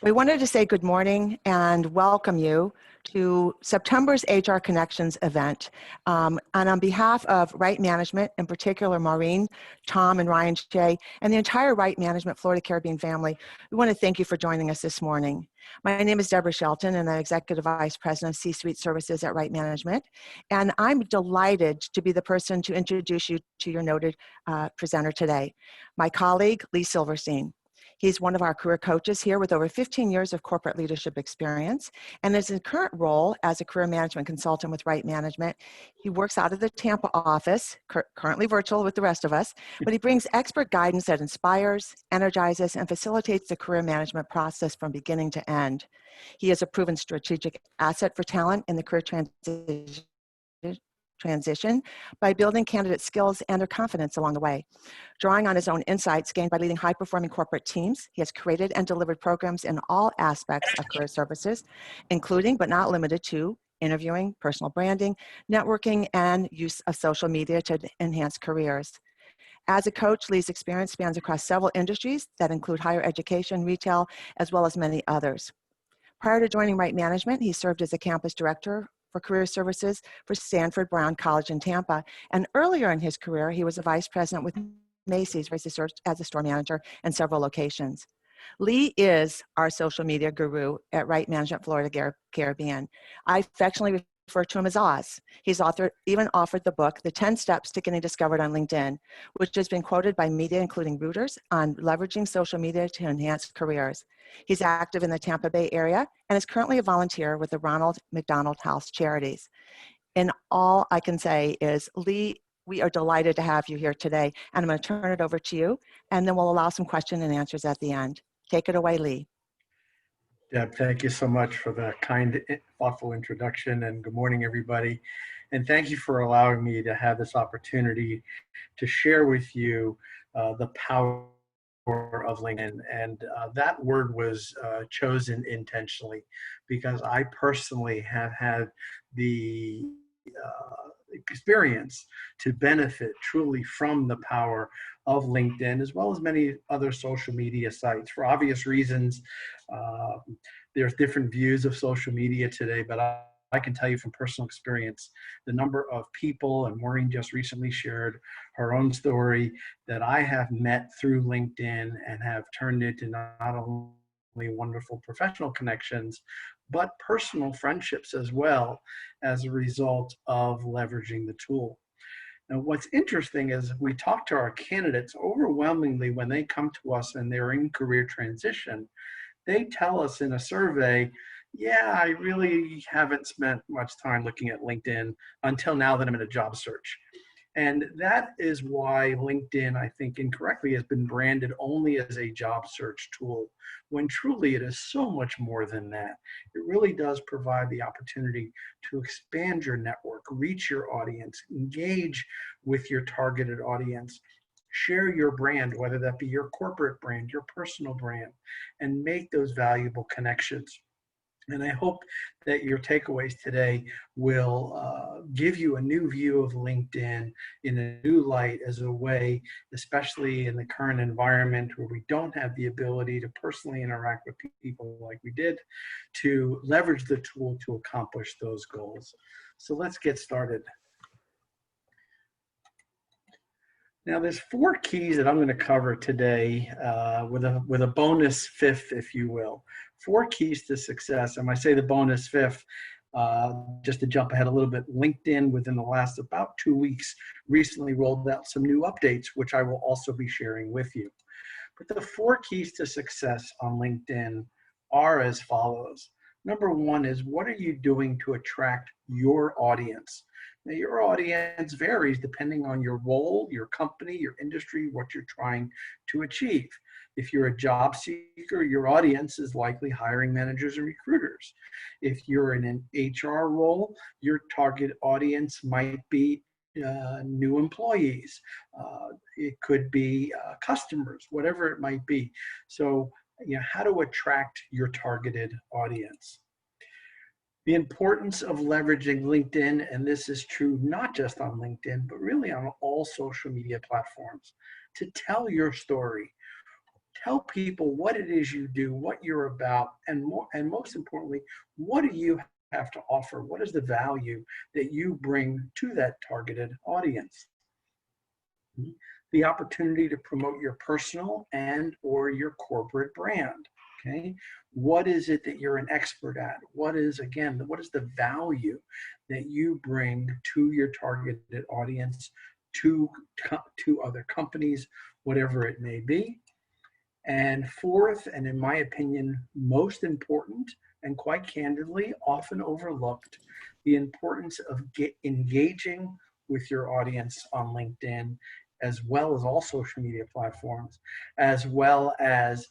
We wanted to say good morning and welcome you to September's HR Connections event. And on behalf of Right Management, in particular Maureen, Tom, and Ryan Shea, and the entire Right Management Florida Caribbean family, we want to thank you for joining us this morning. My name is Deborah Shelton, and I'm Executive Vice President of C-Suite Services at Right Management. And I'm delighted to be the person to introduce you to your noted presenter today, my colleague, Lee Silverstein. He's one of our career coaches here with over 15 years of corporate leadership experience, and is in current role as a career management consultant with Right Management. He works out of the Tampa office, currently virtual with the rest of us, but he brings expert guidance that inspires, energizes, and facilitates the career management process from beginning to end. He is a proven strategic asset for talent in the career transition by building candidate skills and their confidence along the way. Drawing on his own insights gained by leading high-performing corporate teams, he has created and delivered programs in all aspects of career services, including but not limited to interviewing, personal branding, networking, and use of social media to enhance careers. As a coach, Lee's experience spans across several industries that include higher education, retail, as well as many others. Prior to joining Right Management, he served as a campus director for career services for Sanford Brown College in Tampa. And earlier in his career, he was a vice president with Macy's, where he served as a store manager in several locations. Lee is our social media guru at Right Management Florida Caribbean. I affectionately refer to him as Oz. He's even authored the book, The 10 Steps to Getting Discovered on LinkedIn, which has been quoted by media, including Reuters, on leveraging social media to enhance careers. He's active in the Tampa Bay area and is currently a volunteer with the Ronald McDonald House Charities. And all I can say is, Lee, we are delighted to have you here today, and I'm going to turn it over to you, and then we'll allow some question and answers at the end. Take it away, Lee. Deb, thank you so much for the kind, thoughtful introduction, and good morning, everybody. And thank you for allowing me to have this opportunity to share with you the power of LinkedIn. And that word was chosen intentionally because I personally have had the experience to benefit truly from the power of LinkedIn, as well as many other social media sites. For obvious reasons, there's different views of social media today, but I can tell you from personal experience, the number of people, and Maureen just recently shared her own story, that I have met through LinkedIn and have turned into not only wonderful professional connections, but personal friendships as well as a result of leveraging the tool. Now, what's interesting is we talk to our candidates overwhelmingly when they come to us and they're in career transition. They tell us in a survey, yeah, I really haven't spent much time looking at LinkedIn until now that I'm in a job search. And that is why LinkedIn, I think incorrectly, has been branded only as a job search tool, when truly it is so much more than that. It really does provide the opportunity to expand your network, reach your audience, engage with your targeted audience, share your brand, whether that be your corporate brand, your personal brand, and make those valuable connections. And I hope that your takeaways today will give you a new view of LinkedIn in a new light as a way, especially in the current environment where we don't have the ability to personally interact with people like we did, to leverage the tool to accomplish those goals. So let's get started. Now, there's 4 keys that I'm going to cover today with a bonus fifth, if you will. 4 keys to success. And I say the bonus fifth, just to jump ahead a little bit, LinkedIn within the last about 2 weeks recently rolled out some new updates, which I will also be sharing with you. But the 4 keys to success on LinkedIn are as follows. Number 1 is, what are you doing to attract your audience? Now, your audience varies depending on your role, your company, your industry, what you're trying to achieve. If you're a job seeker, your audience is likely hiring managers and recruiters. If you're in an HR role, your target audience might be new employees. It could be customers, whatever it might be. So, how to attract your targeted audience. The importance of leveraging LinkedIn, and this is true not just on LinkedIn, but really on all social media platforms, to tell your story. Tell people what it is you do, what you're about, and most importantly, what do you have to offer? What is the value that you bring to that targeted audience? The opportunity to promote your personal and or your corporate brand. Okay, what is it that you're an expert at? What is, again, what is the value that you bring to your targeted audience, to other companies, whatever it may be? And fourth, and in my opinion, most important, and quite candidly, often overlooked, the importance of engaging with your audience on LinkedIn, as well as all social media platforms, as well as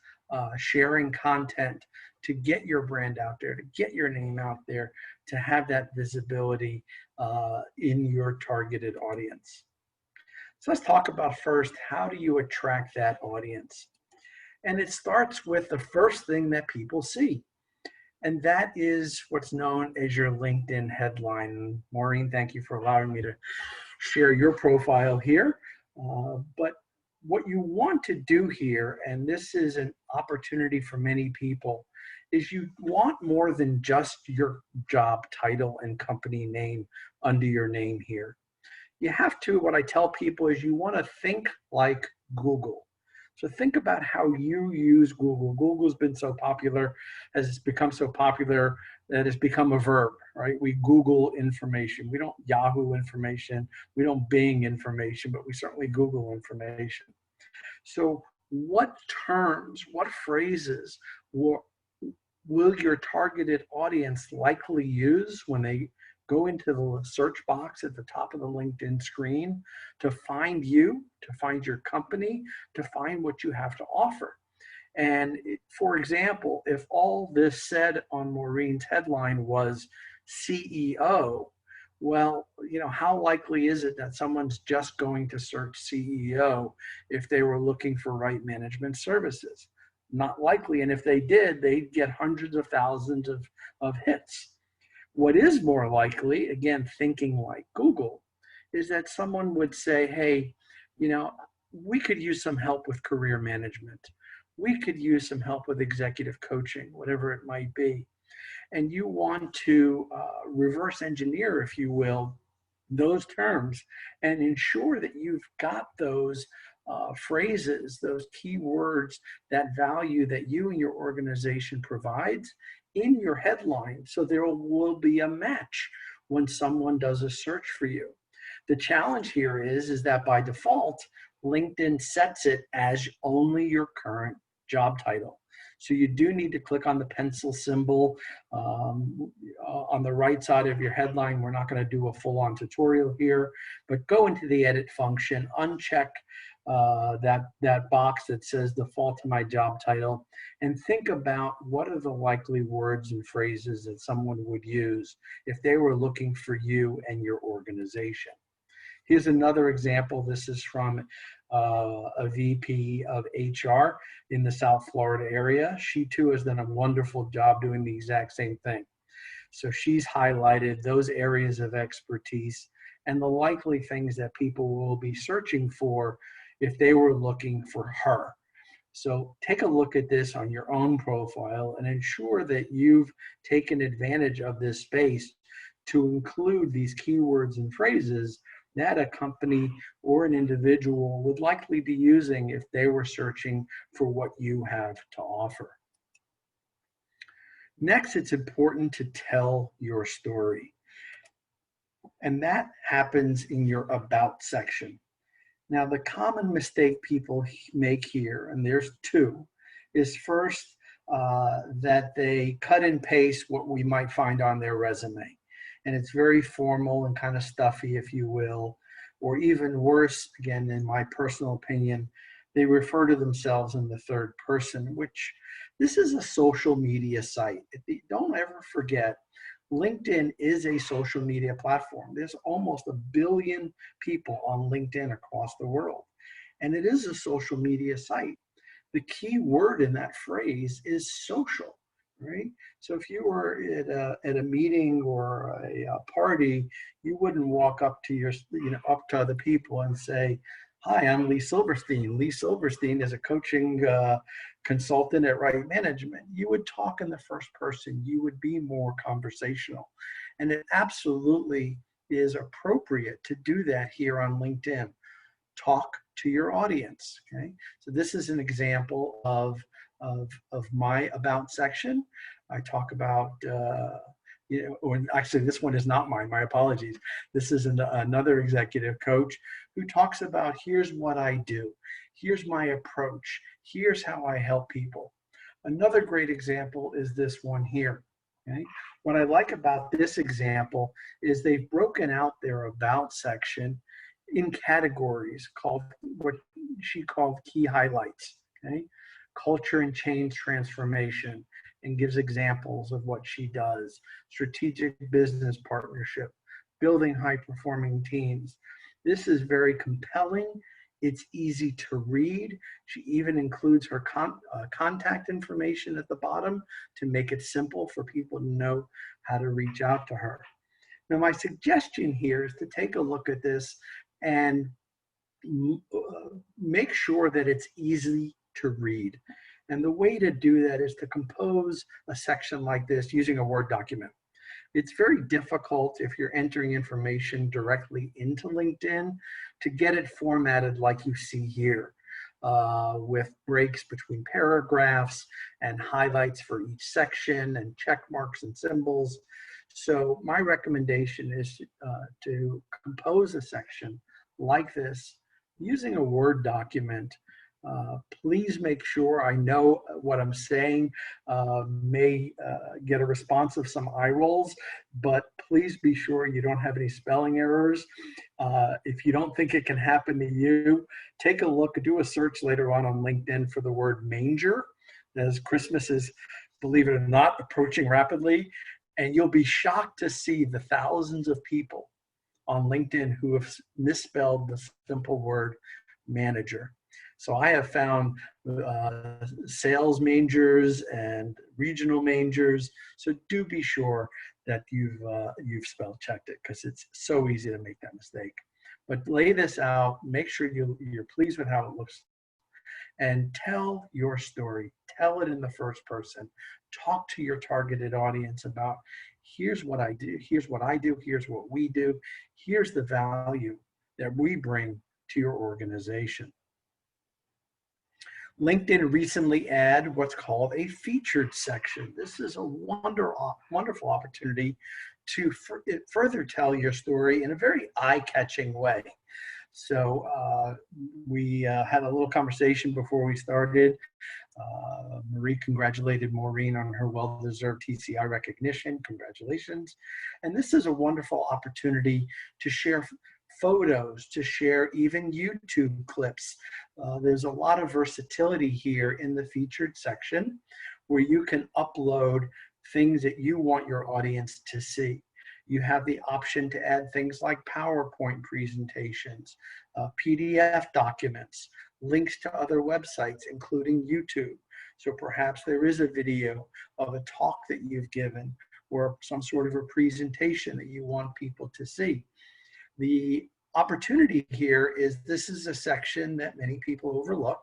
sharing content to get your brand out there, to get your name out there, to have that visibility in your targeted audience. So let's talk about first, how do you attract that audience? And it starts with the first thing that people see. And that is what's known as your LinkedIn headline. Maureen, thank you for allowing me to share your profile here. But what you want to do here, and this is an opportunity for many people, is you want more than just your job title and company name under your name here. You have to, what I tell people is, you want to think like Google. So think about how you use Google. Google's been so popular, has become so popular that it's become a verb, right? We Google information. We don't Yahoo information. We don't Bing information, but we certainly Google information. So what terms, what phrases will your targeted audience likely use when they go into the search box at the top of the LinkedIn screen to find you, to find your company, to find what you have to offer? And for example, if all this said on Maureen's headline was CEO, well, how likely is it that someone's just going to search CEO if they were looking for right management services? Not likely. And if they did, they'd get hundreds of thousands of hits. What is more likely, again, thinking like Google, is that someone would say, hey, we could use some help with career management. We could use some help with executive coaching, whatever it might be. And you want to reverse engineer, if you will, those terms and ensure that you've got those phrases, those keywords, that value that you and your organization provides in your headline, so there will be a match when someone does a search for you. The challenge here is that by default, LinkedIn sets it as only your current job title. So you do need to click on the pencil symbol on the right side of your headline. We're not going to do a full-on tutorial here, but go into the edit function, uncheck that box that says default to my job title, and think about what are the likely words and phrases that someone would use if they were looking for you and your organization. Here's another example. This is from a VP of HR in the South Florida area. She too has done a wonderful job doing the exact same thing. So she's highlighted those areas of expertise and the likely things that people will be searching for if they were looking for her. So take a look at this on your own profile and ensure that you've taken advantage of this space to include these keywords and phrases that a company or an individual would likely be using if they were searching for what you have to offer. Next, it's important to tell your story. And that happens in your About section. Now, the common mistake people make here, and there's two, is first that they cut and paste what we might find on their resume. And it's very formal and kind of stuffy, if you will. Or even worse, again, in my personal opinion, they refer to themselves in the third person, which this is a social media site. Don't ever forget, LinkedIn is a social media platform. There's almost 1 billion people on LinkedIn across the world. And it is a social media site. The key word in that phrase is social, right? So if you were at a meeting or a party, you wouldn't walk up to up to other people and say, Hi, I'm Lee Silverstein. Lee Silverstein is a coaching consultant at Right Management. You would talk in the first person. You would be more conversational. And it absolutely is appropriate to do that here on LinkedIn. Talk to your audience, okay? So this is an example of my about section. I talk about, or actually this one is not mine, my apologies. This is another executive coach who talks about, here's what I do, here's my approach, here's how I help people. Another great example is this one here, okay? What I like about this example is they've broken out their about section in categories called what she called key highlights, okay? Culture and change transformation, and gives examples of what she does. Strategic business partnership, building high performing teams. This is very compelling. It's easy to read. She even includes her contact information at the bottom to make it simple for people to know how to reach out to her. Now, my suggestion here is to take a look at this and make sure that it's easy to read. And the way to do that is to compose a section like this using a Word document. It's very difficult if you're entering information directly into LinkedIn to get it formatted like you see here, with breaks between paragraphs and highlights for each section and check marks and symbols. So my recommendation is to compose a section like this using a Word document. Please make sure I know what I'm saying. May get a response of some eye rolls, but please be sure you don't have any spelling errors. If you don't think it can happen to you, take a look, do a search later on LinkedIn for the word manger, as Christmas is, believe it or not, approaching rapidly. And you'll be shocked to see the thousands of people on LinkedIn who have misspelled the simple word manager. So I have found sales mangers and regional mangers. So do be sure that you've spell checked it, because it's so easy to make that mistake. But lay this out, make sure you're pleased with how it looks, and tell your story. Tell it in the first person. Talk to your targeted audience about, here's what I do, here's what I do, here's what we do, here's the value that we bring to your organization. LinkedIn recently added what's called a featured section. This is a wonderful opportunity to further tell your story in a very eye-catching way. So we had a little conversation before we started. Marie congratulated Maureen on her well-deserved TCI recognition. Congratulations. And this is a wonderful opportunity to share photos, to share even YouTube clips. There's a lot of versatility here in the featured section where you can upload things that you want your audience to see. You have the option to add things like PowerPoint presentations, PDF documents, links to other websites, including YouTube. So perhaps there is a video of a talk that you've given or some sort of a presentation that you want people to see. The opportunity here is this is a section that many people overlook.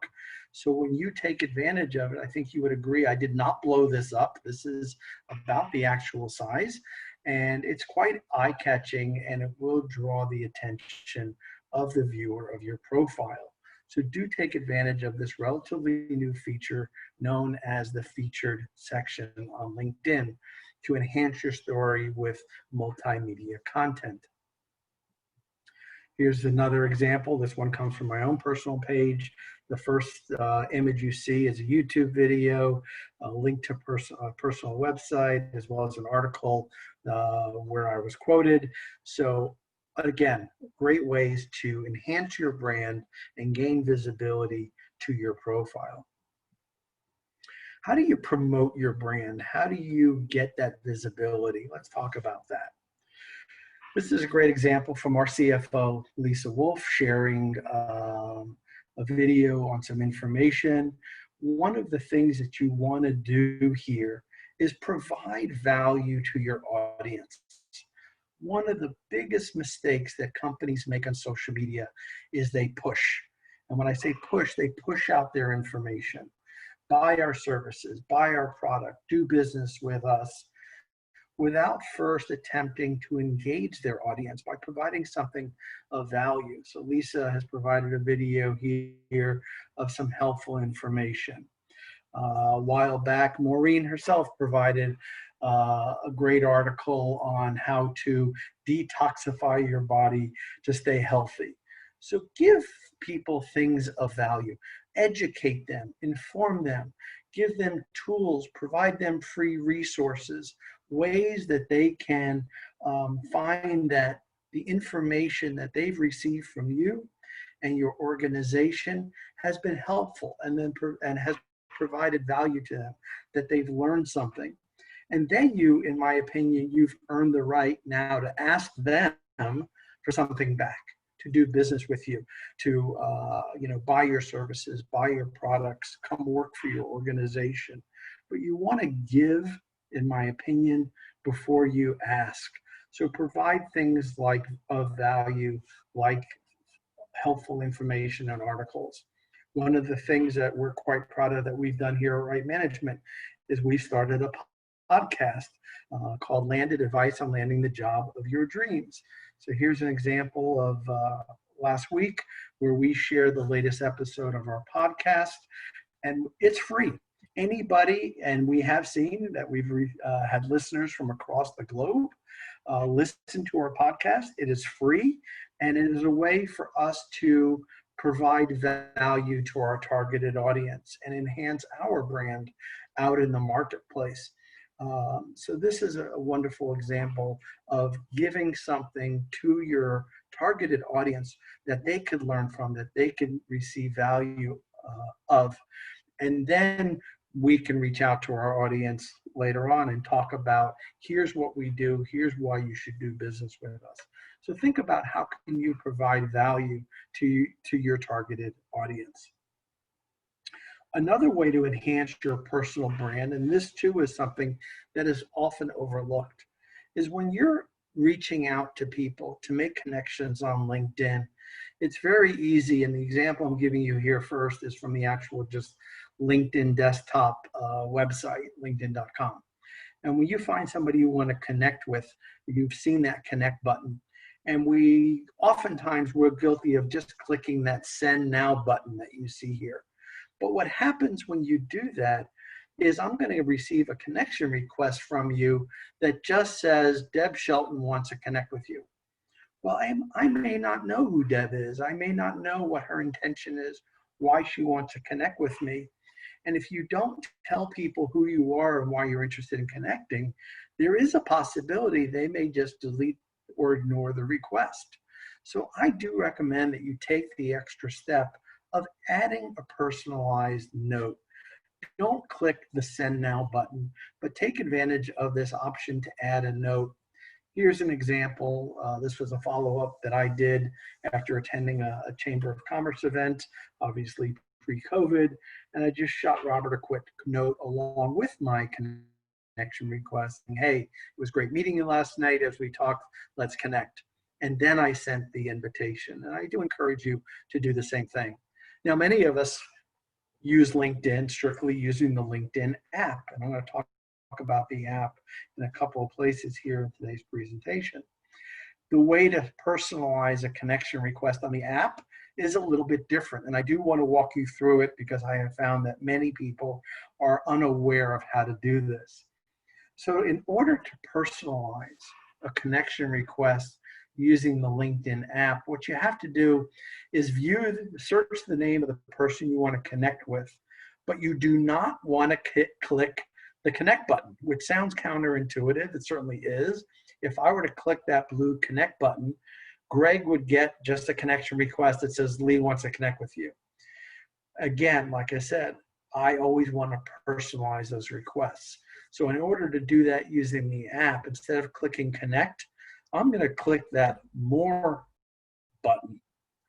So when you take advantage of it, I think you would agree, I did not blow this up. This is about the actual size, and it's quite eye-catching, and it will draw the attention of the viewer of your profile. So do take advantage of this relatively new feature known as the featured section on LinkedIn to enhance your story with multimedia content. Here's another example. This one comes from my own personal page. The first image you see is a YouTube video, a link to a personal website, as well as an article where I was quoted. So again, great ways to enhance your brand and gain visibility to your profile. How do you promote your brand? How do you get that visibility? Let's talk about that. This is a great example from our CFO, Lisa Wolf, sharing a video on some information. One of the things that you want to do here is provide value to your audience. One of the biggest mistakes that companies make on social media is they push. And when I say push, they push out their information. Buy our services, buy our product, do business with us, without first attempting to engage their audience by providing something of value. So Lisa has provided a video here of some helpful information. A while back, Maureen herself provided a great article on how to detoxify your body to stay healthy. So give people things of value, educate them, inform them, give them tools, provide them free resources, ways that they can find that the information that they've received from you and your organization has been helpful and has provided value to them, that they've learned something. And then you, in my opinion, you've earned the right now to ask them for something back, to do business with you, to buy your services, buy your products, come work for your organization. But you want to give, in my opinion, before you ask. So provide things like of value, like helpful information and articles. One of the things that we're quite proud of that we've done here at Right Management is we started a podcast called Landed Advice on Landing the Job of Your Dreams. So here's an example of last week where we share the latest episode of our podcast, and it's free. Anybody, and we have seen that we've had listeners from across the globe listen to our podcast. It is free, and it is a way for us to provide value to our targeted audience and enhance our brand out in the marketplace. So this is a wonderful example of giving something to your targeted audience that they could learn from, that they can receive value of. And then we can reach out to our audience later on and talk about, here's what we do, here's why you should do business with us. So think about how can you provide value to your targeted audience. Another way to enhance your personal brand, and this too is something that is often overlooked, is when you're reaching out to people to make connections on LinkedIn. It's very easy, and the example I'm giving you here first is from the actual just LinkedIn desktop website, linkedin.com. And when you find somebody you want to connect with, you've seen that connect button. And we oftentimes we're guilty of just clicking that send now button that you see here. But what happens when you do that is I'm going to receive a connection request from you that just says Deb Shelton wants to connect with you. Well, I may not know who Deb is. I may not know what her intention is, why she wants to connect with me. And if you don't tell people who you are and why you're interested in connecting, there is a possibility they may just delete or ignore the request. So I do recommend that you take the extra step of adding a personalized note. Don't click the send now button, but take advantage of this option to add a note. Here's an example. This was a follow-up that I did after attending a Chamber of Commerce event, obviously pre-COVID, and I just shot Robert a quick note along with my connection request, saying, hey, it was great meeting you last night. As we talked, let's connect. And then I sent the invitation, and I do encourage you to do the same thing. Now, many of us use LinkedIn strictly using the LinkedIn app, and I'm going to talk about the app in a couple of places here in today's presentation. The way to personalize a connection request on the app is a little bit different, and I do want to walk you through it because I have found that many people are unaware of how to do this. So in order to personalize a connection request using the LinkedIn app, what you have to do is search the name of the person you want to connect with, but you do not want to click the connect button, which sounds counterintuitive. It certainly is. If I were to click that blue connect button, Greg would get just a connection request that says Lee wants to connect with you. Again, like I said, I always want to personalize those requests. So in order to do that using the app, instead of clicking connect, I'm going to click that more button.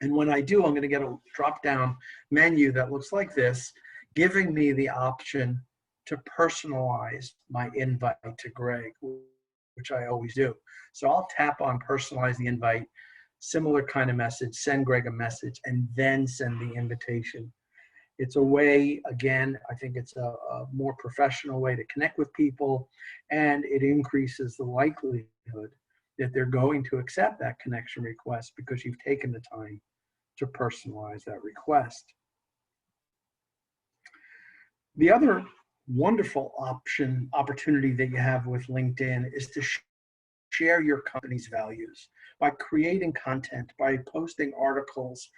And when I do, I'm going to get a drop-down menu that looks like this, giving me the option to personalize my invite to Greg, which I always do. So I'll tap on personalize the invite, similar kind of message, send Greg a message, and then send the invitation. It's a way, again, I think it's a more professional way to connect with people, and it increases the likelihood that they're going to accept that connection request because you've taken the time to personalize that request. The other wonderful opportunity that you have with LinkedIn is to share your company's values by creating content, by posting articles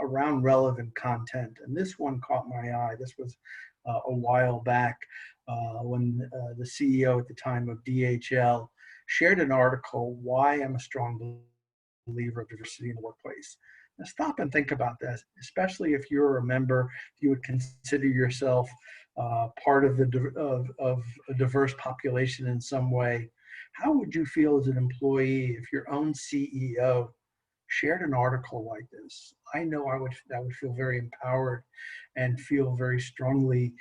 around relevant content. And this one caught my eye. This was a while back when the CEO at the time of DHL shared an article, Why I'm a Strong Believer of Diversity in the Workplace. Now stop and think about that, especially if you're a member, if you would consider yourself part of a diverse population in some way. How would you feel as an employee if your own CEO shared an article like this? I know I would feel very empowered and feel very strongly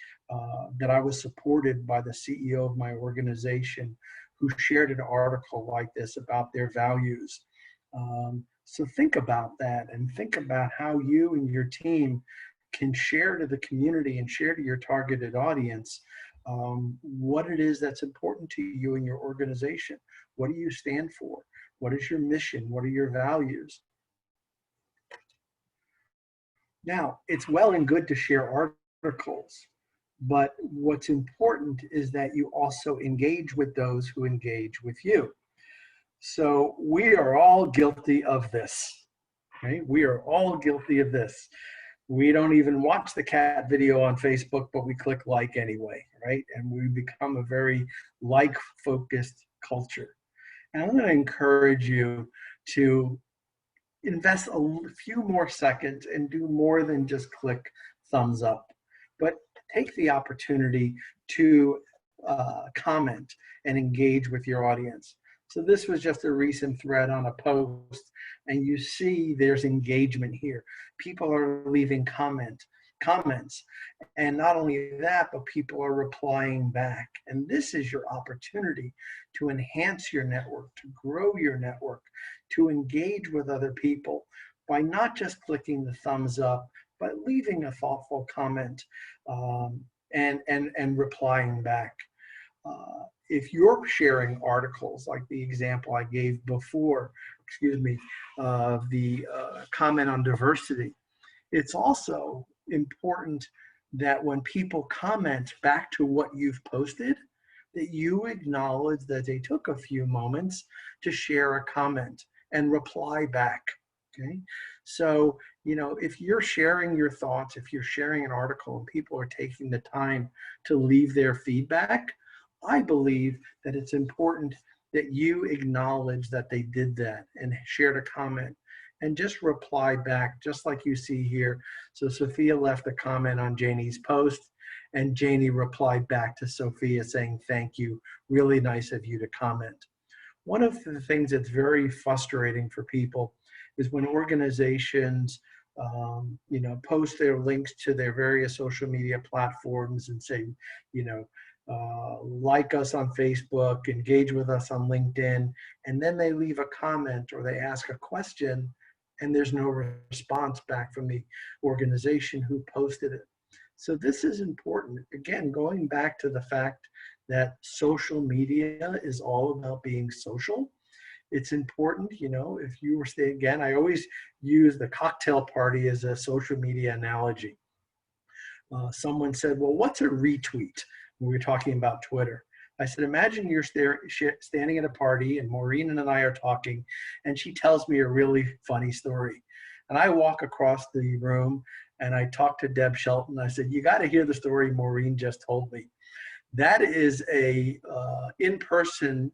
that I was supported by the CEO of my organization who shared an article like this about their values. So think about that and think about how you and your team can share to the community and share to your targeted audience what it is that's important to you and your organization. What do you stand for? What is your mission? What are your values? Now, it's well and good to share articles, but what's important is that you also engage with those who engage with you. So we are all guilty of this. Okay? We are all guilty of this. We don't even watch the cat video on Facebook, but we click like anyway, right? And we become a very like-focused culture. And I'm going to encourage you to invest a few more seconds and do more than just click thumbs up, but take the opportunity to comment and engage with your audience. So this was just a recent thread on a post, and you see there's engagement here. People are leaving comments. And not only that, but people are replying back. And this is your opportunity to enhance your network, to grow your network, to engage with other people by not just clicking the thumbs up, but leaving a thoughtful comment and replying back. If you're sharing articles like the example I gave before, the comment on diversity, it's also important that when people comment back to what you've posted, that you acknowledge that they took a few moments to share a comment and reply back, okay? So, you know, if you're sharing your thoughts, if you're sharing an article and people are taking the time to leave their feedback, I believe that it's important that you acknowledge that they did that and shared a comment and just reply back, just like you see here. So Sophia left a comment on Janie's post, and Janie replied back to Sophia saying, thank you, really nice of you to comment. One of the things that's very frustrating for people is when organizations post their links to their various social media platforms and say, like us on Facebook, engage with us on LinkedIn, and then they leave a comment or they ask a question and there's no response back from the organization who posted it. So this is important. Again, going back to the fact that social media is all about being social. It's important, if you were staying, again, I always use the cocktail party as a social media analogy. Someone said, well, what's a retweet? When we were talking about Twitter. I said, imagine you're standing at a party and Maureen and I are talking and she tells me a really funny story. And I walk across the room and I talk to Deb Shelton. I said, you got to hear the story Maureen just told me. That is a in-person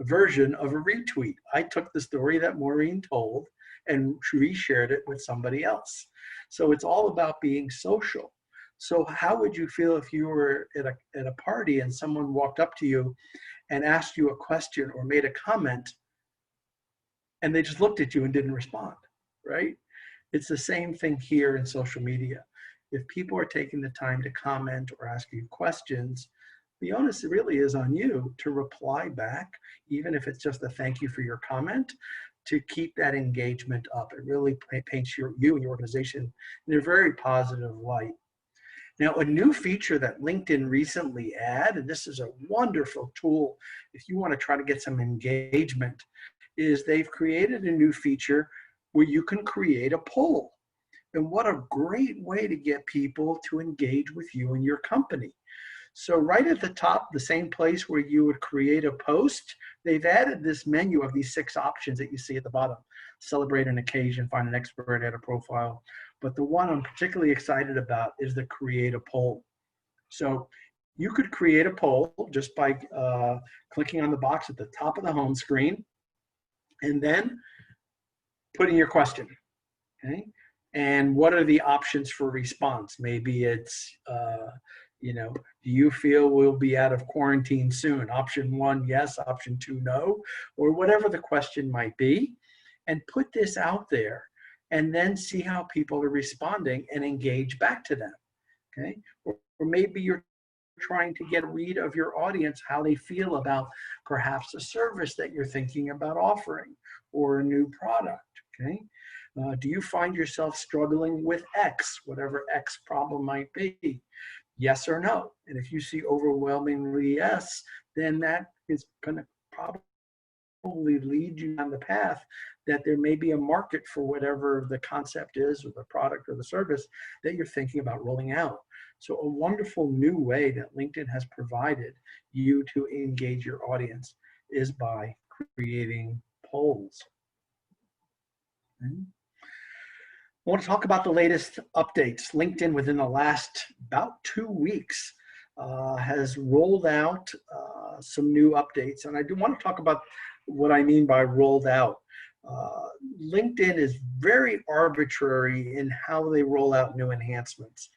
version of a retweet. I took the story that Maureen told and reshared it with somebody else. So it's all about being social. So how would you feel if you were at a party and someone walked up to you and asked you a question or made a comment and they just looked at you and didn't respond, right? It's the same thing here in social media. If people are taking the time to comment or ask you questions, the onus really is on you to reply back, even if it's just a thank you for your comment, to keep that engagement up. It really paints you and your organization in a very positive light. Now, a new feature that LinkedIn recently added, and this is a wonderful tool if you want to try to get some engagement, is they've created a new feature where you can create a poll. And what a great way to get people to engage with you and your company. So right at the top, the same place where you would create a post, they've added this menu of these 6 options that you see at the bottom. Celebrate an occasion, find an expert, add a profile. But the one I'm particularly excited about is the create a poll. So you could create a poll just by clicking on the box at the top of the home screen and then putting your question, okay? And what are the options for response? Maybe it's, do you feel we'll be out of quarantine soon? Option 1, yes. Option 2, no. Or whatever the question might be. And put this out there and then see how people are responding and engage back to them, okay? Or maybe you're trying to get a read of your audience, how they feel about perhaps a service that you're thinking about offering or a new product, okay? Do you find yourself struggling with X, whatever X problem might be? Yes or no? And if you see overwhelmingly yes, then that is going to probably lead you down the path that there may be a market for whatever the concept is or the product or the service that you're thinking about rolling out. So a wonderful new way that LinkedIn has provided you to engage your audience is by creating polls. Okay. I want to talk about the latest updates. LinkedIn, within the last about 2 weeks, has rolled out some new updates. And I do want to talk about what I mean by rolled out. LinkedIn is very arbitrary in how they roll out new enhancements.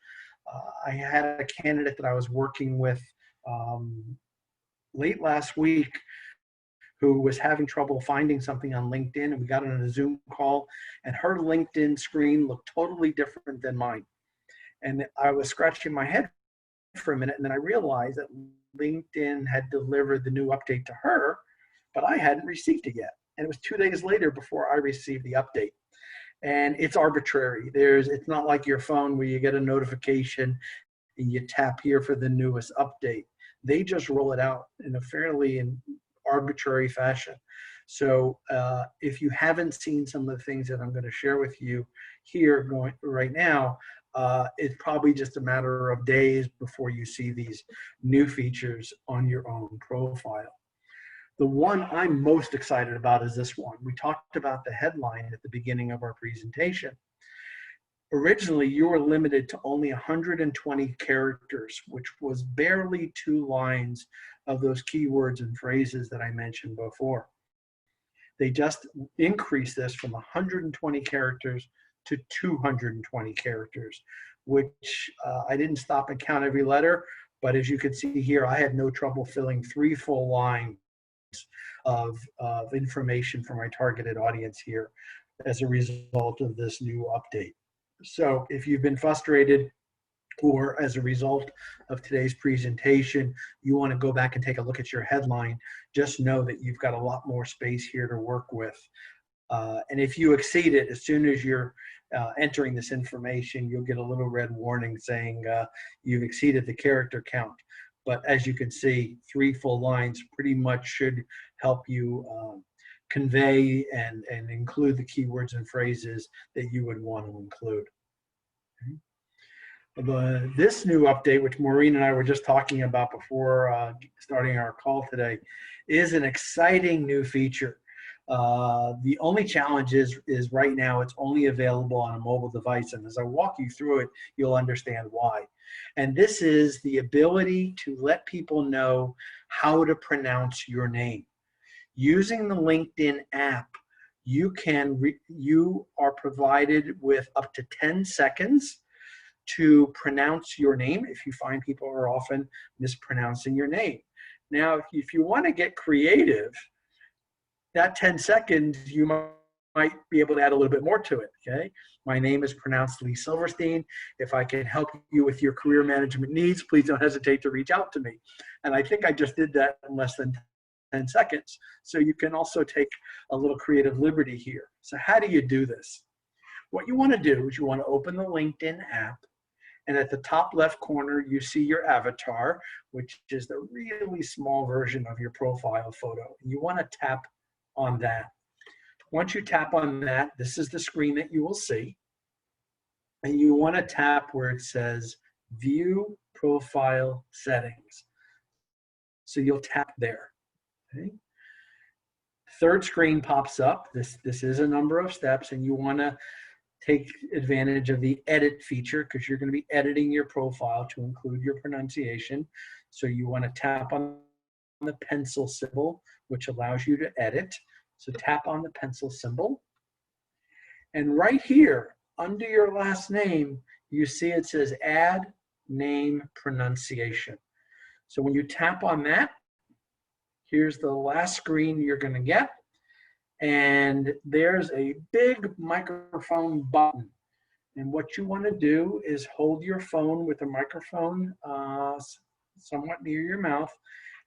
I had a candidate that I was working with late last week who was having trouble finding something on LinkedIn, and we got on a Zoom call, and her LinkedIn screen looked totally different than mine. And I was scratching my head for a minute, and then I realized that LinkedIn had delivered the new update to her, but I hadn't received it yet. And it was 2 days later before I received the update. And it's arbitrary. It's not like your phone where you get a notification and you tap here for the newest update. They just roll it out in a fairly arbitrary fashion. So if you haven't seen some of the things that I'm going to share with you here right now, it's probably just a matter of days before you see these new features on your own profile. The one I'm most excited about is this one. We talked about the headline at the beginning of our presentation. Originally, you were limited to only 120 characters, which was barely 2 lines of those keywords and phrases that I mentioned before. They just increased this from 120 characters to 220 characters, which I didn't stop and count every letter, but as you can see here, I had no trouble filling 3 full lines of information for my targeted audience here as a result of this new update. So if you've been frustrated, or as a result of today's presentation, you want to go back and take a look at your headline, just know that you've got a lot more space here to work with. And if you exceed it, as soon as you're entering this information, you'll get a little red warning saying you've exceeded the character count. But as you can see, 3 full lines pretty much should help you convey and include the keywords and phrases that you would want to include. Okay. This new update, which Maureen and I were just talking about before starting our call today, is an exciting new feature. The only challenge is right now it's only available on a mobile device, and as I walk you through it, you'll understand why. And this is the ability to let people know how to pronounce your name. Using the LinkedIn app, you are provided with up to 10 seconds to pronounce your name if you find people are often mispronouncing your name. Now, if you want to get creative, that 10 seconds, you might be able to add a little bit more to it, okay? My name is pronounced Lee Silverstein. If I can help you with your career management needs, please don't hesitate to reach out to me. And I think I just did that in less than 10 seconds. So you can also take a little creative liberty here. So how do you do this? What you want to do is you want to open the LinkedIn app, and at the top left corner, you see your avatar, which is the really small version of your profile photo. You want to tap on that. Once you tap on that, this is the screen that you will see. And you want to tap where it says View Profile Settings. So you'll tap there. Okay. Third screen pops up. This is a number of steps, and you want to take advantage of the edit feature because you're going to be editing your profile to include your pronunciation. So you want to tap on the pencil symbol, which allows you to edit. So tap on the pencil symbol. And right here, under your last name, you see it says Add Name Pronunciation. So when you tap on that, here's the last screen you're going to get. And there's a big microphone button. And what you want to do is hold your phone with the microphone somewhat near your mouth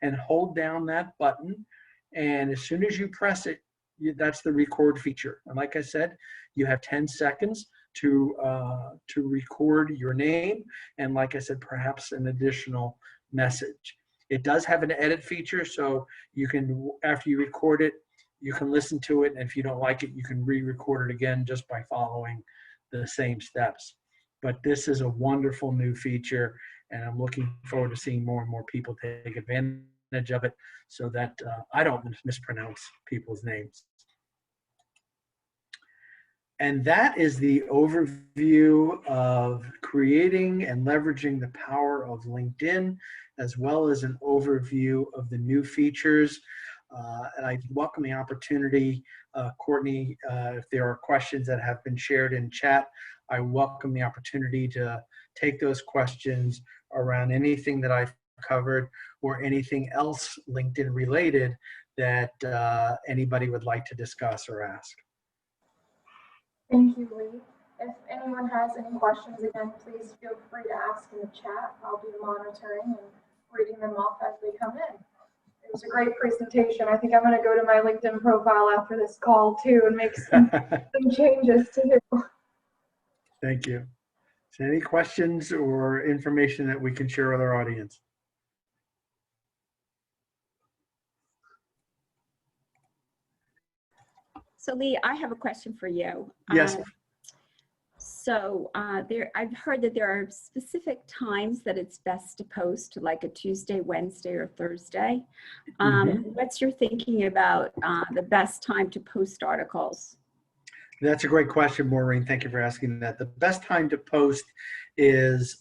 and hold down that button. And as soon as you press it, that's the record feature. And like I said, you have 10 seconds to record your name. And like I said, perhaps an additional message. It does have an edit feature, so you can, after you record it, you can listen to it, and if you don't like it, you can re-record it again just by following the same steps. But this is a wonderful new feature, and I'm looking forward to seeing more and more people take advantage of it so that I don't mispronounce people's names. And that is the overview of creating and leveraging the power of LinkedIn, as well as an overview of the new features. And I welcome the opportunity, Courtney, if there are questions that have been shared in chat, I welcome the opportunity to take those questions around anything that I've covered or anything else LinkedIn related that anybody would like to discuss or ask. Thank you, Lee. If anyone has any questions, again, please feel free to ask in the chat. I'll be monitoring and reading them off as they come in. It was a great presentation. I think I'm going to go to my LinkedIn profile after this call too and make some changes too. Thank you. So any questions or information that we can share with our audience? So Lee, I have a question for you. Yes. I've heard that there are specific times that it's best to post, like a Tuesday, Wednesday, or Thursday. What's your thinking about the best time to post articles? That's a great question, Maureen. Thank you for asking that. The best time to post is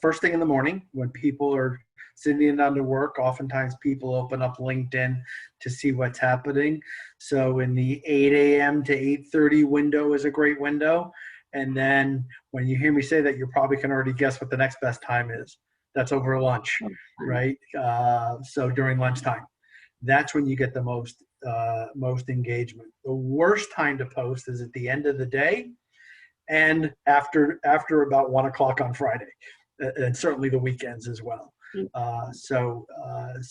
first thing in the morning when people are sitting down to work. Oftentimes people open up LinkedIn to see what's happening. So in the 8 a.m. to 8:30 window is a great window. And then when you hear me say that, you probably can already guess what the next best time is. That's over lunch, right? So during lunchtime, that's when you get the most engagement. The worst time to post is at the end of the day and after about 1 o'clock on Friday, and certainly the weekends as well. So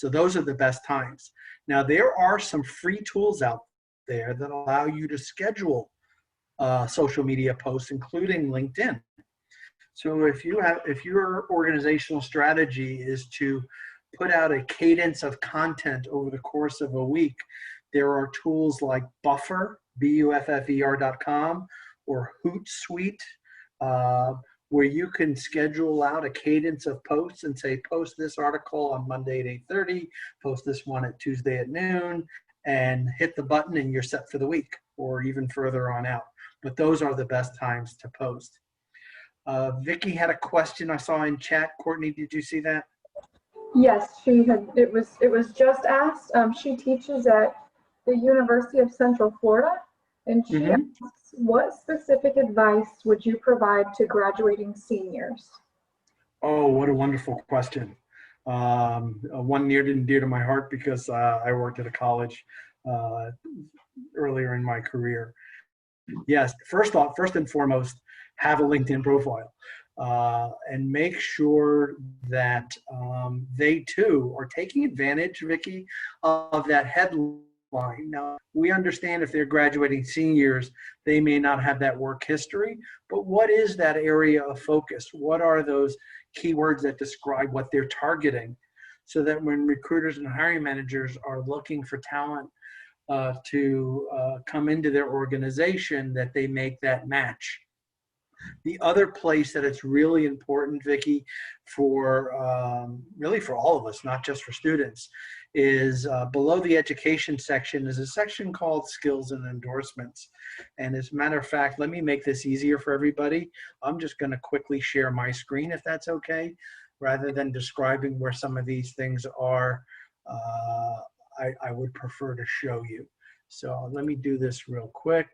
those are the best times. Now there are some free tools out there that allow you to schedule social media posts, including LinkedIn. So if your organizational strategy is to put out a cadence of content over the course of a week, there are tools like Buffer, BUFFER.com, or Hootsuite, where you can schedule out a cadence of posts and say, post this article on Monday at 8:30, post this one at Tuesday at noon, and hit the button and you're set for the week, or even further on out. But those are the best times to post. Vicki had a question I saw in chat. Courtney, did you see that? Yes, she had. It was just asked. She teaches at the University of Central Florida, and she asks, what specific advice would you provide to graduating seniors? Oh, what a wonderful question. One near and dear to my heart because I worked at a college earlier in my career. Yes, first and foremost, have a LinkedIn profile. and make sure that they too are taking advantage, Vicki, of that headline. Now, we understand if they're graduating seniors, they may not have that work history, but what is that area of focus? What are those keywords that describe what they're targeting, so that when recruiters and hiring managers are looking for talent to come into their organization, that they make that match. The other place that it's really important, Vicki, for really for all of us, not just for students, is below the education section is a section called skills and endorsements. And as a matter of fact, let me make this easier for everybody. I'm just going to quickly share my screen, if that's okay, rather than describing where some of these things are. I would prefer to show you. So let me do this real quick.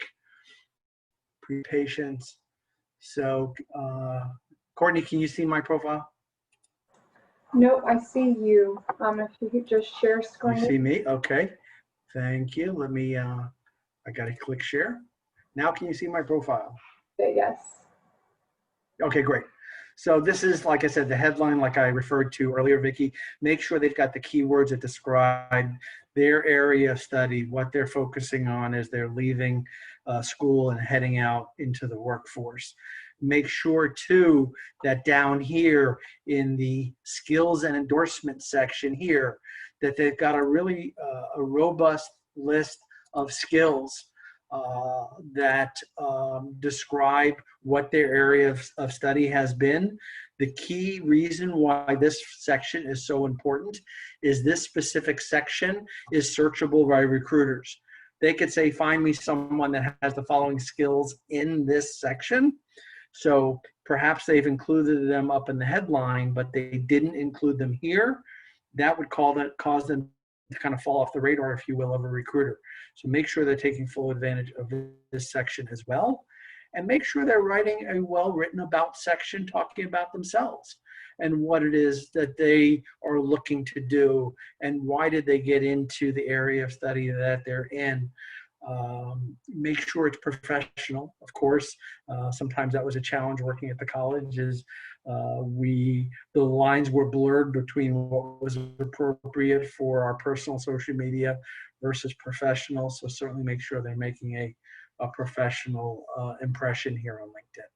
Pre-patience. So, Courtney, can you see my profile? Nope, I see you. If you could just share screen. You see me? Okay. Thank you. Let me, I got to click share. Now, can you see my profile? Okay, yes. Okay, great. So this is, like I said, the headline, like I referred to earlier, Vicki. Make sure they've got the keywords that describe their area of study, what they're focusing on as they're leaving school and heading out into the workforce. Make sure, too, that down here in the skills and endorsement section here, that they've got a really a robust list of skills that describe what their area of study has been. The key reason why this section is so important is this specific section is searchable by recruiters. They could say, find me someone that has the following skills in this section. So perhaps they've included them up in the headline, but they didn't include them here. That would cause them to kind of fall off the radar, if you will, of a recruiter. So make sure they're taking full advantage of this section as well. And make sure they're writing a well-written about section talking about themselves and what it is that they are looking to do and why did they get into the area of study that they're in. Make sure it's professional, of course. Sometimes that was a challenge working at the college, is the lines were blurred between what was appropriate for our personal social media versus professional. So certainly make sure they're making a professional impression here on LinkedIn.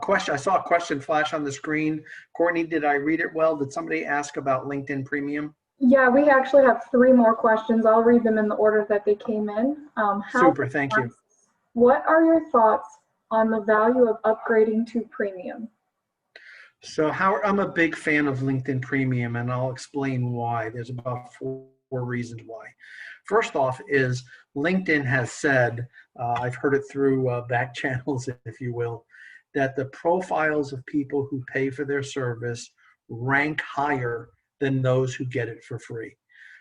Question, I saw a question flash on the screen. Courtney, did I read it well? Did somebody ask about LinkedIn Premium? Yeah, we actually have 3 more questions. I'll read them in the order that they came in. Super, thank you. What are your thoughts on the value of upgrading to premium? So Howard, I'm a big fan of LinkedIn Premium, and I'll explain why. There's about 4 reasons why. First off is LinkedIn has said, I've heard it through back channels, if you will, that the profiles of people who pay for their service rank higher than those who get it for free.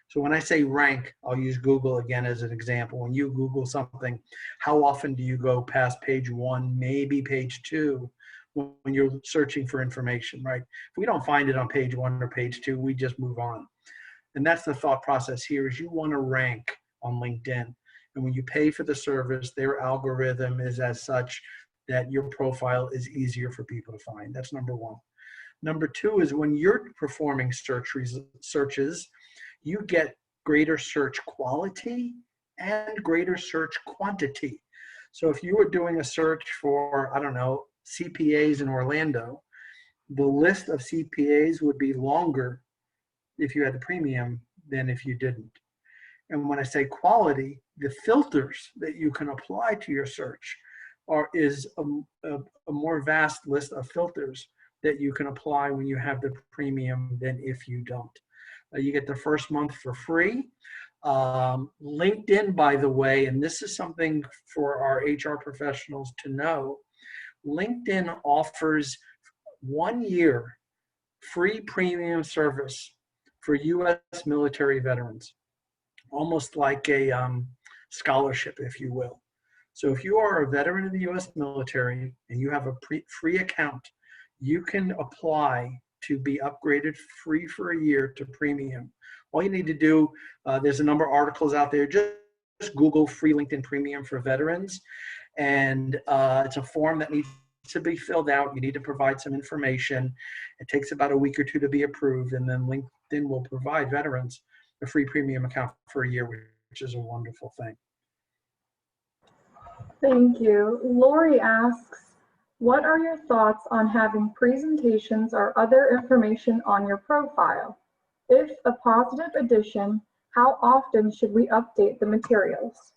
So when I say rank, I'll use Google again as an example. When you Google something, how often do you go past page 1, maybe page 2, when you're searching for information, right? If we don't find it on page 1 or page 2, we just move on. And that's the thought process here, is you want to rank on LinkedIn. And when you pay for the service, their algorithm is as such that your profile is easier for people to find. That's number 1. Number 2 is when you're performing searches, you get greater search quality and greater search quantity. So if you were doing a search for, I don't know, CPAs in Orlando, the list of CPAs would be longer if you had the premium than if you didn't. And when I say quality, the filters that you can apply to your search is a more vast list of filters that you can apply when you have the premium than if you don't. You get the first month for free. LinkedIn, by the way, and this is something for our HR professionals to know, LinkedIn offers 1 year free premium service for U.S. military veterans, almost like a scholarship, if you will. So if you are a veteran of the U.S. military and you have a free account, you can apply to be upgraded free for a year to premium. All you need to do, there's a number of articles out there, just Google free LinkedIn Premium for veterans. And it's a form that needs to be filled out. You need to provide some information. It takes about a week or two to be approved, and then LinkedIn will provide veterans a free premium account for a year, which is a wonderful thing. Thank you. Lori asks, what are your thoughts on having presentations or other information on your profile? If a positive addition, how often should we update the materials?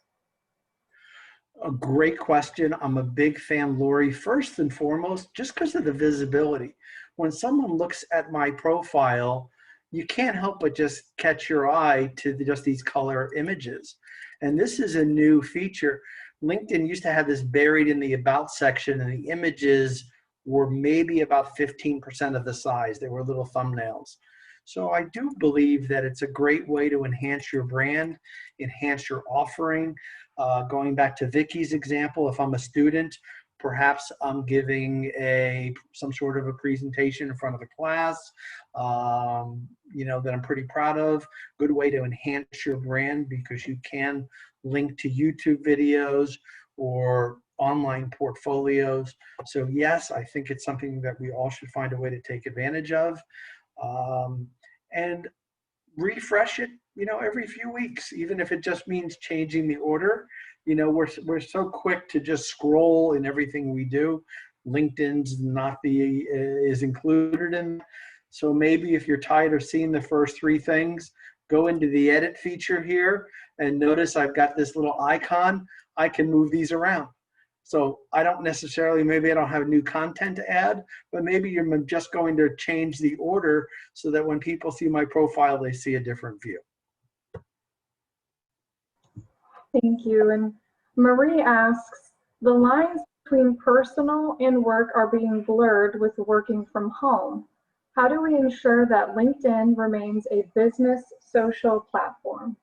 A great question. I'm a big fan, Lori, first and foremost, just because of the visibility. When someone looks at my profile, you can't help but just catch your eye to just these color images. And this is a new feature. LinkedIn used to have this buried in the About section, and the images were maybe about 15% of the size. They were little thumbnails. So I do believe that it's a great way to enhance your brand, enhance your offering. Going back to Vicky's example, if I'm a student, perhaps I'm giving some sort of a presentation in front of a class, that I'm pretty proud of. Good way to enhance your brand, because you can link to YouTube videos or online portfolios. So yes, I think it's something that we all should find a way to take advantage of, and refresh it, every few weeks, even if it just means changing the order. We're so quick to just scroll in everything we do. LinkedIn's is included in. So maybe if you're tired of seeing the first three things, go into the edit feature here and notice I've got this little icon. I can move these around. So maybe I don't have new content to add, but maybe you're just going to change the order so that when people see my profile, they see a different view. Thank you. And Marie asks, the lines between personal and work are being blurred with working from home. How do we ensure that LinkedIn remains a business social platform?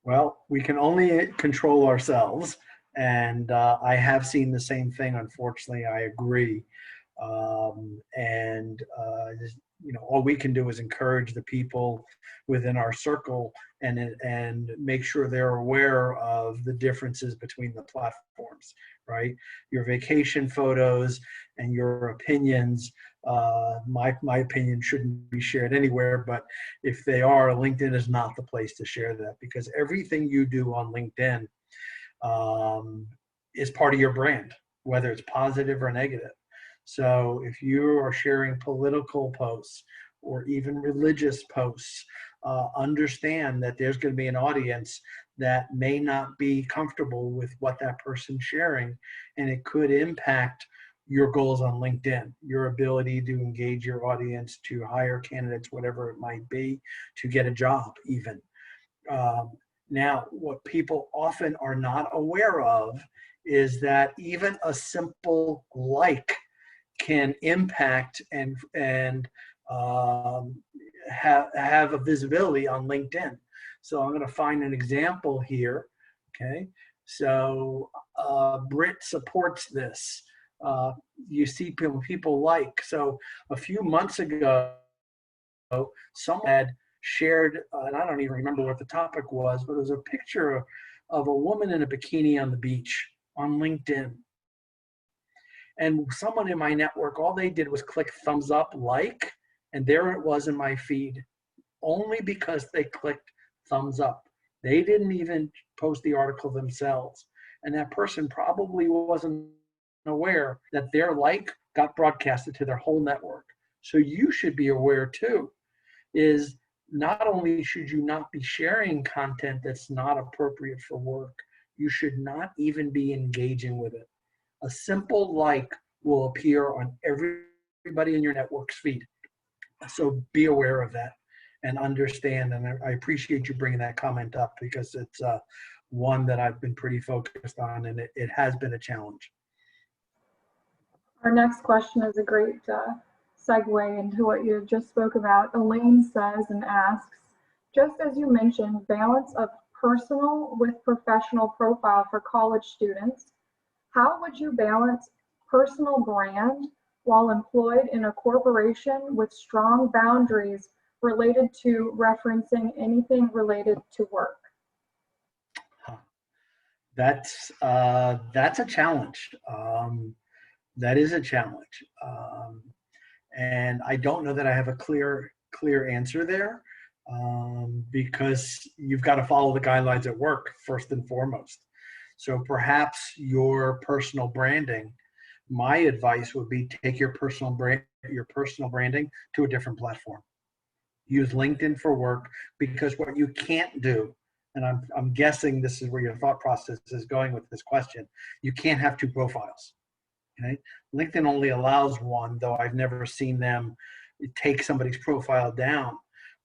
Well, we can only control ourselves. And I have seen the same thing, unfortunately. I agree. All we can do is encourage the people within our circle and make sure they're aware of the differences between the platforms, right? Your vacation photos and your opinions, my opinion shouldn't be shared anywhere, but if they are, LinkedIn is not the place to share that, because everything you do on LinkedIn is part of your brand, whether it's positive or negative. So if you are sharing political posts or even religious posts, understand that there's going to be an audience that may not be comfortable with what that person's sharing, and it could impact your goals on LinkedIn, your ability to engage your audience, to hire candidates, whatever it might be, to get a job even. Now, what people often are not aware of is that even a simple like can impact and have a visibility on LinkedIn. So I'm going to find an example here. Okay, so Brit supports this. You see people like. So a few months ago, someone had shared, and I don't even remember what the topic was, but it was a picture of a woman in a bikini on the beach on LinkedIn. And someone in my network, all they did was click thumbs up, like, and there it was in my feed, only because they clicked thumbs up. They didn't even post the article themselves. And that person probably wasn't aware that their like got broadcasted to their whole network. So you should be aware too, is not only should you not be sharing content that's not appropriate for work, you should not even be engaging with it. A simple like will appear on everybody in your network's feed. So be aware of that and understand. And I appreciate you bringing that comment up, because it's one that I've been pretty focused on, and it has been a challenge. Our next question is a great segue into what you just spoke about. Elaine says and asks, just as you mentioned, balance of personal with professional profile for college students, how would you balance personal brand while employed in a corporation with strong boundaries related to referencing anything related to work? That's a challenge. That is a challenge. And I don't know that I have a clear answer there, because you've got to follow the guidelines at work first and foremost. So perhaps your personal branding, my advice would be take your personal branding to a different platform. Use LinkedIn for work, because what you can't do, and I'm guessing this is where your thought process is going with this question, you can't have two profiles. Okay? LinkedIn only allows one, though I've never seen them take somebody's profile down.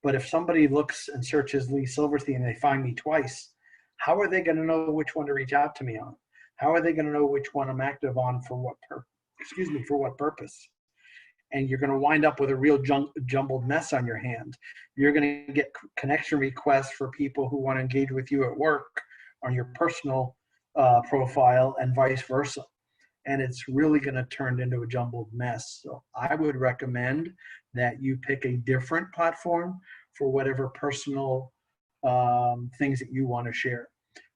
But if somebody looks and searches Lee Silverstein and they find me twice, how are they going to know which one to reach out to me on? How are they going to know which one I'm active on for what purpose? And you're going to wind up with a real jumbled mess on your hand. You're going to get connection requests for people who want to engage with you at work on your personal profile, and vice versa. And it's really going to turn into a jumbled mess. So I would recommend that you pick a different platform for whatever personal things that you want to share.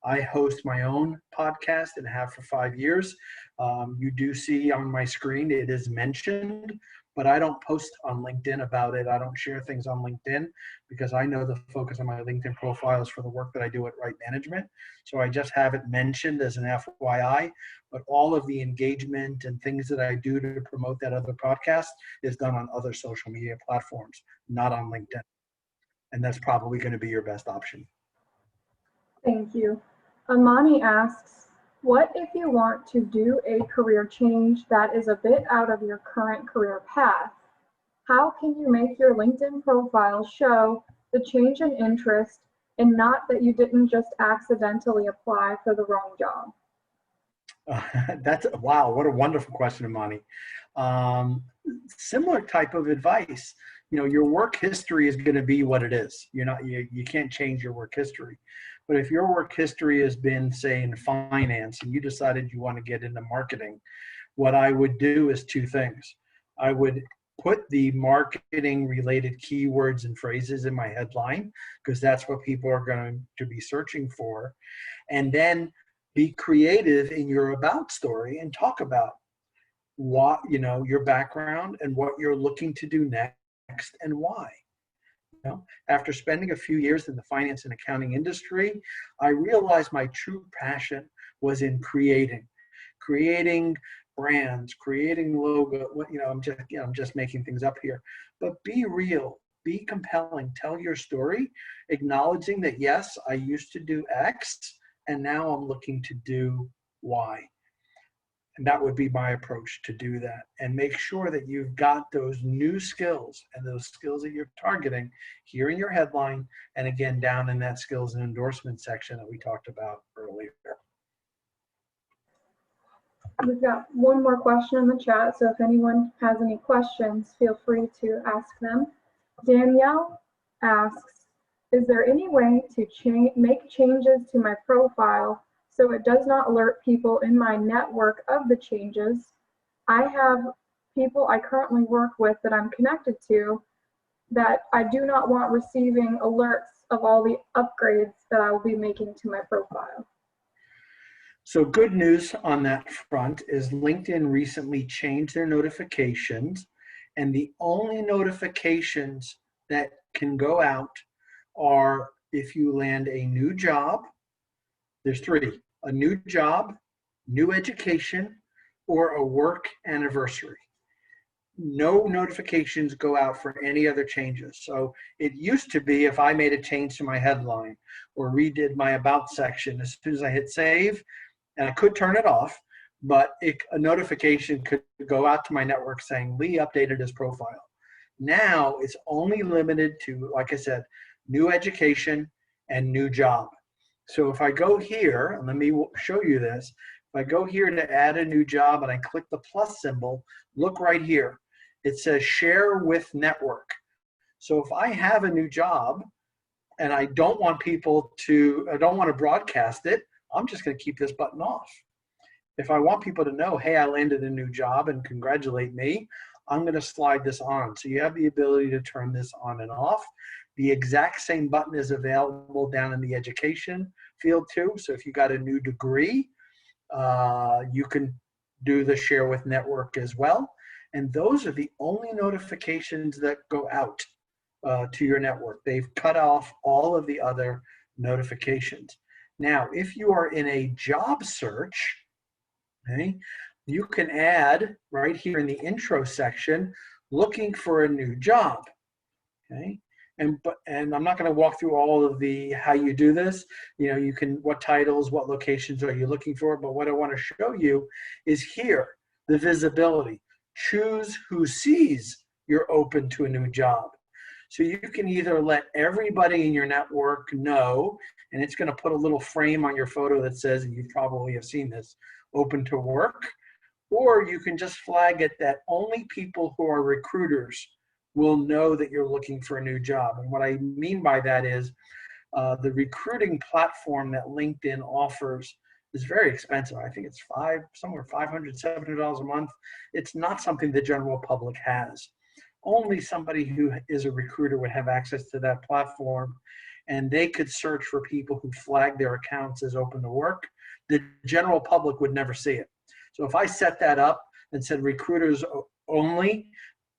I host my own podcast and have for 5 years. You do see on my screen, it is mentioned, but I don't post on LinkedIn about it. I don't share things on LinkedIn because I know the focus on my LinkedIn profile is for the work that I do at Right Management. So I just have it mentioned as an FYI, but all of the engagement and things that I do to promote that other podcast is done on other social media platforms, not on LinkedIn. And that's probably going to be your best option. Thank you. Amani asks, what if you want to do a career change that is a bit out of your current career path? How can you make your LinkedIn profile show the change in interest and not that you didn't just accidentally apply for the wrong job? Wow, what a wonderful question, Amani. Similar type of advice. Your work history is going to be what it is. You can't change your work history. But if your work history has been, say, in finance, and you decided you want to get into marketing, what I would do is two things. I would put the marketing related keywords and phrases in my headline, because that's what people are going to be searching for. And then be creative in your about story and talk about what, your background and what you're looking to do next and why. After spending a few years in the finance and accounting industry, I realized my true passion was in creating brands, creating logo. I'm just making things up here, but be real, be compelling, tell your story, acknowledging that yes, I used to do X and now I'm looking to do Y. And that would be my approach to do that. And make sure that you've got those new skills and those skills that you're targeting here in your headline, and again, down in that skills and endorsement section that we talked about earlier. We've got one more question in the chat, so if anyone has any questions, feel free to ask them. Danielle asks, is there any way to make changes to my profile so it does not alert people in my network of the changes? I have people I currently work with that I'm connected to that I do not want receiving alerts of all the upgrades that I will be making to my profile. So good news on that front is LinkedIn recently changed their notifications, and the only notifications that can go out are if you land a new job. There's three: a new job, new education, or a work anniversary. No notifications go out for any other changes. So it used to be if I made a change to my headline or redid my about section, as soon as I hit save, and I could turn it off, but a notification could go out to my network saying Lee updated his profile. Now it's only limited to, like I said, new education and new job. So if I go here, and let me show you this, if I go here to add a new job and I click the plus symbol, look right here. It says share with network. So if I have a new job and I don't want to broadcast it, I'm just going to keep this button off. If I want people to know, hey, I landed a new job and congratulate me, I'm going to slide this on. So you have the ability to turn this on and off. The exact same button is available down in the education field too. So if you got a new degree, you can do the share with network as well. And those are the only notifications that go out to your network. They've cut off all of the other notifications. Now, if you are in a job search, okay, you can add right here in the intro section, looking for a new job. Okay. And I'm not going to walk through all of the how you do this. You know, you can, what titles, what locations are you looking for? But what I want to show you is here, the visibility. Choose who sees you're open to a new job. So you can either let everybody in your network know, and it's going to put a little frame on your photo that says, and you probably have seen this, open to work, or you can just flag it that only people who are recruiters will know that you're looking for a new job. And what I mean by that is the recruiting platform that LinkedIn offers is very expensive. I think it's somewhere $500, $700 a month. It's not something the general public has. Only somebody who is a recruiter would have access to that platform, and they could search for people who flag their accounts as open to work. The general public would never see it. So if I set that up and said recruiters only,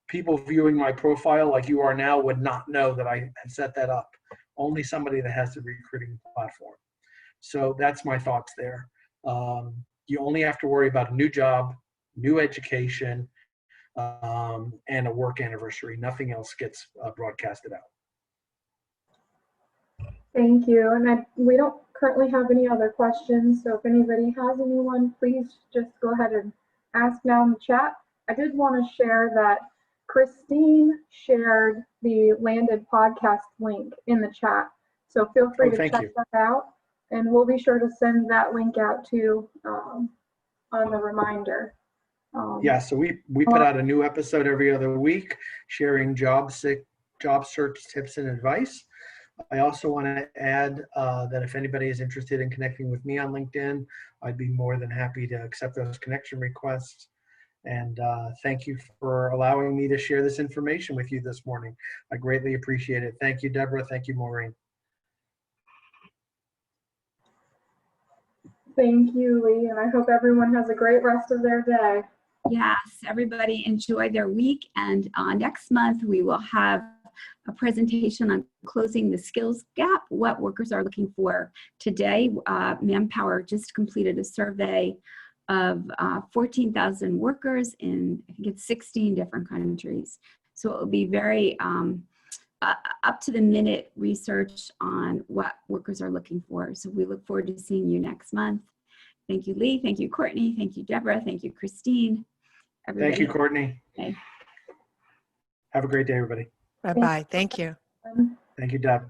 people viewing my profile like you are now would not know that I had set that up. Only somebody that has the recruiting platform. So that's my thoughts there. You only have to worry about a new job, new education, and a work anniversary. Nothing else gets broadcasted out. Thank you. And we don't currently have any other questions. So if anybody has anyone, please just go ahead and ask now in the chat. I did want to share that Christine shared the Landed podcast link in the chat. So feel free to check that out. And we'll be sure to send that link out to you on the reminder. Yeah, so we put out a new episode every other week, sharing job search tips and advice. I also want to add that if anybody is interested in connecting with me on LinkedIn, I'd be more than happy to accept those connection requests. And thank you for allowing me to share this information with you this morning. I greatly appreciate it. Thank you, Deborah. Thank you, Maureen. Thank you, Lee. And I hope everyone has a great rest of their day. Yes, everybody enjoy their week. And next month, we will have a presentation on closing the skills gap, what workers are looking for today. Manpower just completed a survey of 14,000 workers in, I think it's 16 different countries. So it will be very up to the minute research on what workers are looking for. So we look forward to seeing you next month. Thank you, Lee. Thank you, Courtney. Thank you, Deborah. Thank you, Christine. Everybody. Thank you, Courtney. Okay. Have a great day, everybody. Bye-bye. Thank you. Thank you, Deb.